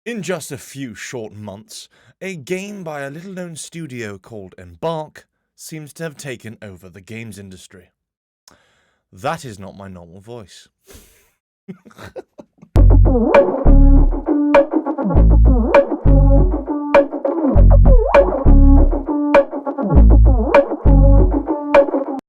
In just a few short months, a game by a little-known studio called Embark seems to have taken over the games industry. That is not my normal voice.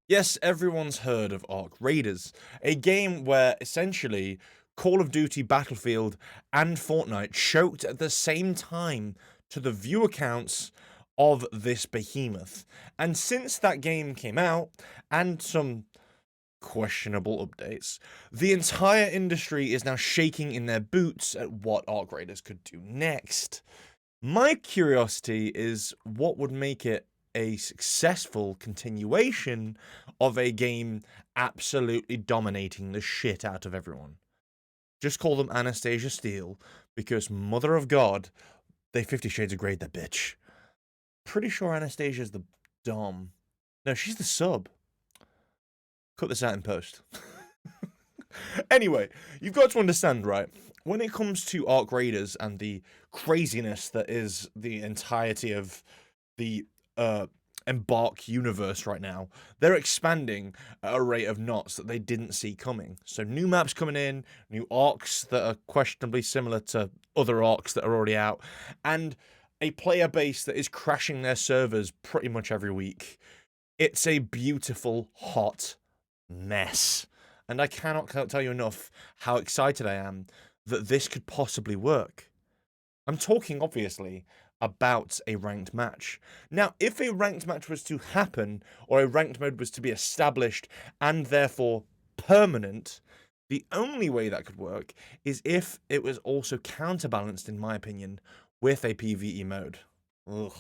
Yes, everyone's heard of Ark Raiders, a game where essentially Call of Duty Battlefield and Fortnite choked at the same time to the viewer counts of this behemoth. And since that game came out, and some questionable updates, the entire industry is now shaking in their boots at what Ark Raiders could do next. My curiosity is what would make it a successful continuation of a game absolutely dominating the shit out of everyone. Just call them Anastasia Steele, because Mother of God, they 50 Shades of Grey that bitch. Pretty sure Anastasia's the dom. No, she's the sub. Cut this out in post. Anyway, you've got to understand, right? When it comes to Ark Raiders and the craziness that is the entirety of the Embark universe right now, they're expanding at a rate of knots that they didn't see coming. So new maps coming in, new arcs that are questionably similar to other arcs that are already out, and a player base that is crashing their servers pretty much every week. It's a beautiful, hot mess. And I cannot tell you enough how excited I am that this could possibly work. I'm talking, obviously, about a ranked match. Now, if a ranked match was to happen, or a ranked mode was to be established and therefore permanent, the only way that could work is if it was also counterbalanced, in my opinion, with a PvE mode. Ugh.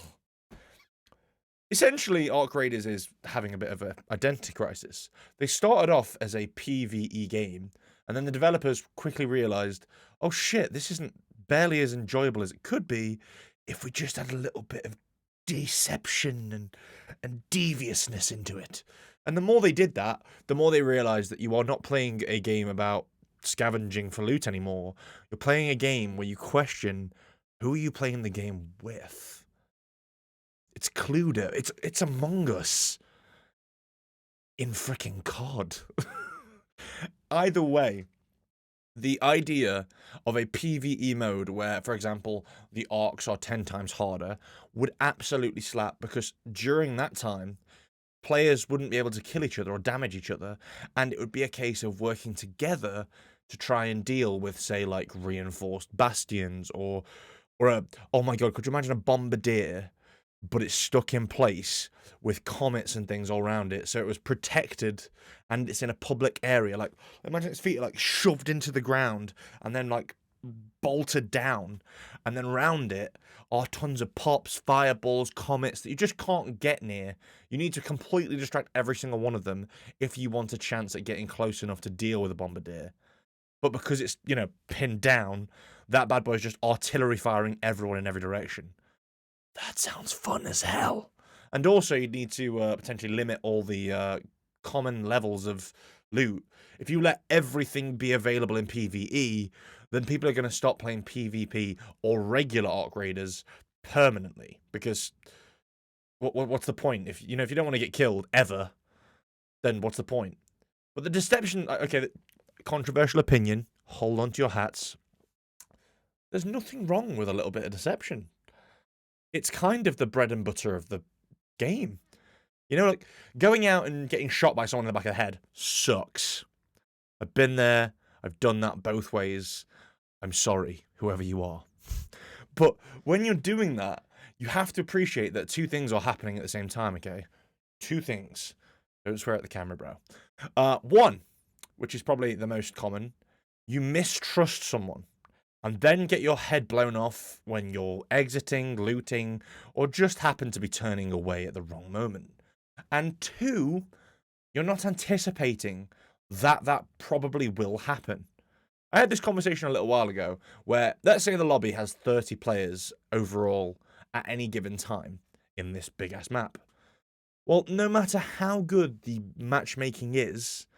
Essentially, Ark Raiders is having a bit of an identity crisis. They started off as a PvE game, and then the developers quickly realized, oh shit, this isn't barely as enjoyable as it could be if we just had a little bit of deception and deviousness into it. And the more they did that, the more they realized that you are not playing a game about scavenging for loot anymore. You're playing a game where you question, who are you playing the game with? It's Cluedo. It's Among Us in freaking COD. Either way, the idea of a PvE mode where, for example, the arcs are 10 times harder would absolutely slap, because during that time, players wouldn't be able to kill each other or damage each other, and it would be a case of working together to try and deal with, say, like reinforced bastions or a, oh my god, could you imagine a bombardier but it's stuck in place with comets and things all around it, so it was protected and it's in a public area. Like, imagine its feet are like shoved into the ground and then like bolted down, and then around it are tons of pops, fireballs, comets that you just can't get near. You need to completely distract every single one of them if you want a chance at getting close enough to deal with a bombardier. But because it's, pinned down, that bad boy is just artillery firing everyone in every direction. That sounds fun as hell. And also, you'd need to potentially limit all the common levels of loot. If you let everything be available in PvE, then people are going to stop playing PvP or regular Ark Raiders permanently. Because what's the point? If you don't want to get killed ever, then what's the point? But the deception, okay, controversial opinion. Hold on to your hats. There's nothing wrong with a little bit of deception. It's kind of the bread and butter of the game. Like going out and getting shot by someone in the back of the head sucks. I've been there. I've done that both ways. I'm sorry, whoever you are. But when you're doing that, you have to appreciate that two things are happening at the same time, okay? Two things. Don't swear at the camera, bro. One, which is probably the most common, you mistrust someone and then get your head blown off when you're exiting, looting, or just happen to be turning away at the wrong moment. And two, you're not anticipating that probably will happen. I had this conversation a little while ago where, let's say the lobby has 30 players overall at any given time in this big-ass map. Well, no matter how good the matchmaking is,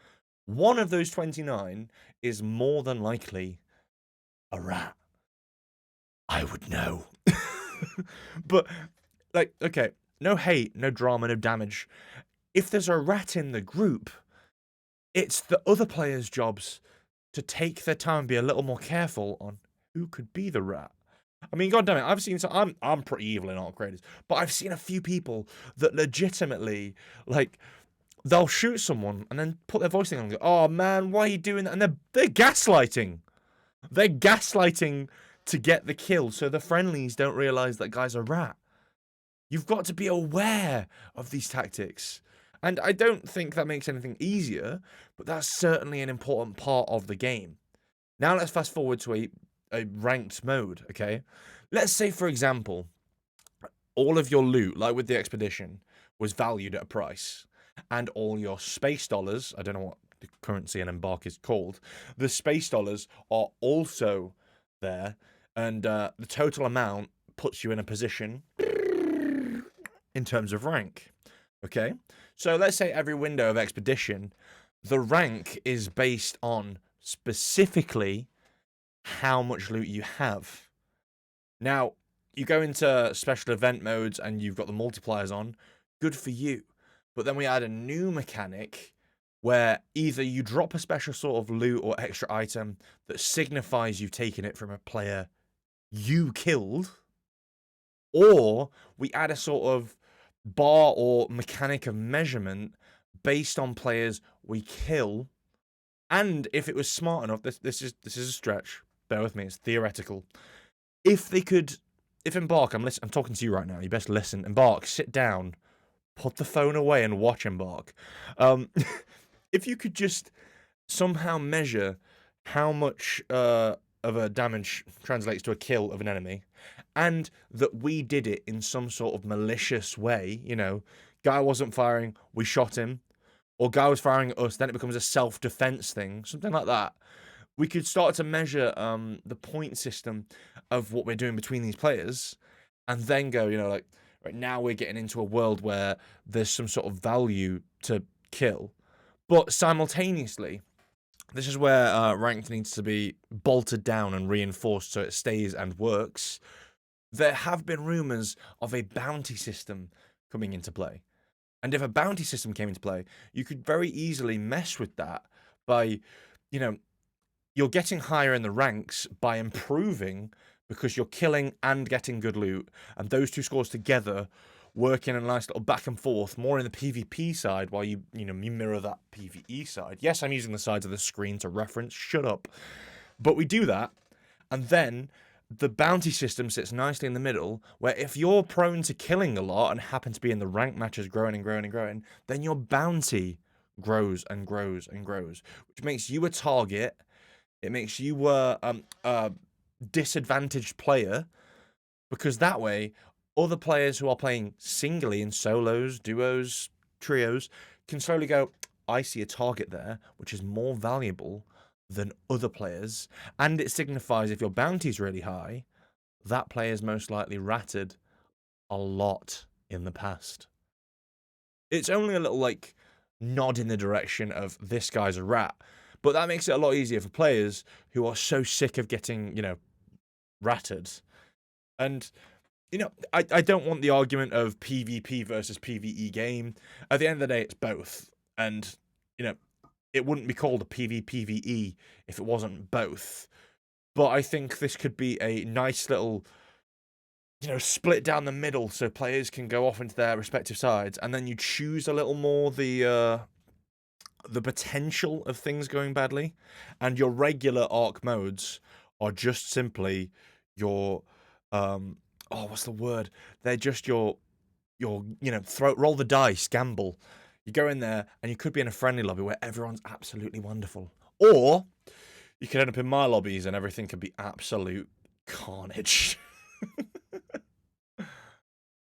one of those 29 is more than likely a rat. I would know. But, like, okay, no hate, no drama, no damage. If there's a rat in the group, it's the other players' jobs to take their time and be a little more careful on who could be the rat. I mean, God damn it, I've seen some. I'm pretty evil in Arc Raiders, but I've seen a few people that legitimately, like, they'll shoot someone and then put their voice in and go, "Oh man, why are you doing that?" And they're gaslighting. They're gaslighting to get the kill, so the friendlies don't realize that guy's a rat. You've got to be aware of these tactics. And I don't think that makes anything easier, but that's certainly an important part of the game. Now let's fast forward to a ranked mode, okay? Let's say, for example, all of your loot, like with the expedition, was valued at a price. And all your space dollars, I don't know what the currency in Embark is called, the space dollars are also there. And the total amount puts you in a position in terms of rank. Okay? So let's say every window of expedition, the rank is based on specifically how much loot you have. Now, you go into special event modes and you've got the multipliers on, good for you. But then we add a new mechanic where either you drop a special sort of loot or extra item that signifies you've taken it from a player you killed, or we add a sort of bar or mechanic of measurement based on players we kill. And if it was smart enough, this is a stretch. Bear with me, it's theoretical. If Embark, I'm talking to you right now. You best listen. Embark, sit down, put the phone away, and watch Embark. If you could just somehow measure how much of a damage translates to a kill of an enemy, and that we did it in some sort of malicious way, guy wasn't firing, we shot him, or guy was firing at us, then it becomes a self-defense thing, something like that. We could start to measure the point system of what we're doing between these players, and then go, like, right now we're getting into a world where there's some sort of value to kill. But simultaneously, this is where ranked needs to be bolted down and reinforced so it stays and works. There have been rumors of a bounty system coming into play. And if a bounty system came into play, you could very easily mess with that by, you're getting higher in the ranks by improving because you're killing and getting good loot. And those two scores together work in a nice little back and forth, more in the PvP side while you mirror that PvE side. Yes, I'm using the sides of the screen to reference. Shut up. But we do that. And then the bounty system sits nicely in the middle, where if you're prone to killing a lot and happen to be in the rank matches growing and growing and growing, then your bounty grows and grows and grows, which makes you a target. It makes you a disadvantaged player, because that way other players who are playing singly in solos, duos, trios can slowly go, I see a target there, which is more valuable than other players, and it signifies if your bounty's really high, that player's most likely ratted a lot in the past. It's only a little, nod in the direction of this guy's a rat, but that makes it a lot easier for players who are so sick of getting, ratted. And, I don't want the argument of PvP versus PvE game. At the end of the day, it's both. And, it wouldn't be called a PvPvE if it wasn't both. But I think this could be a nice little, split down the middle so players can go off into their respective sides, and then you choose a little more the potential of things going badly, and your regular Arc modes are just simply your what's the word? They're just your roll the dice, gamble. You go in there and you could be in a friendly lobby where everyone's absolutely wonderful, or you could end up in my lobbies and everything could be absolute carnage.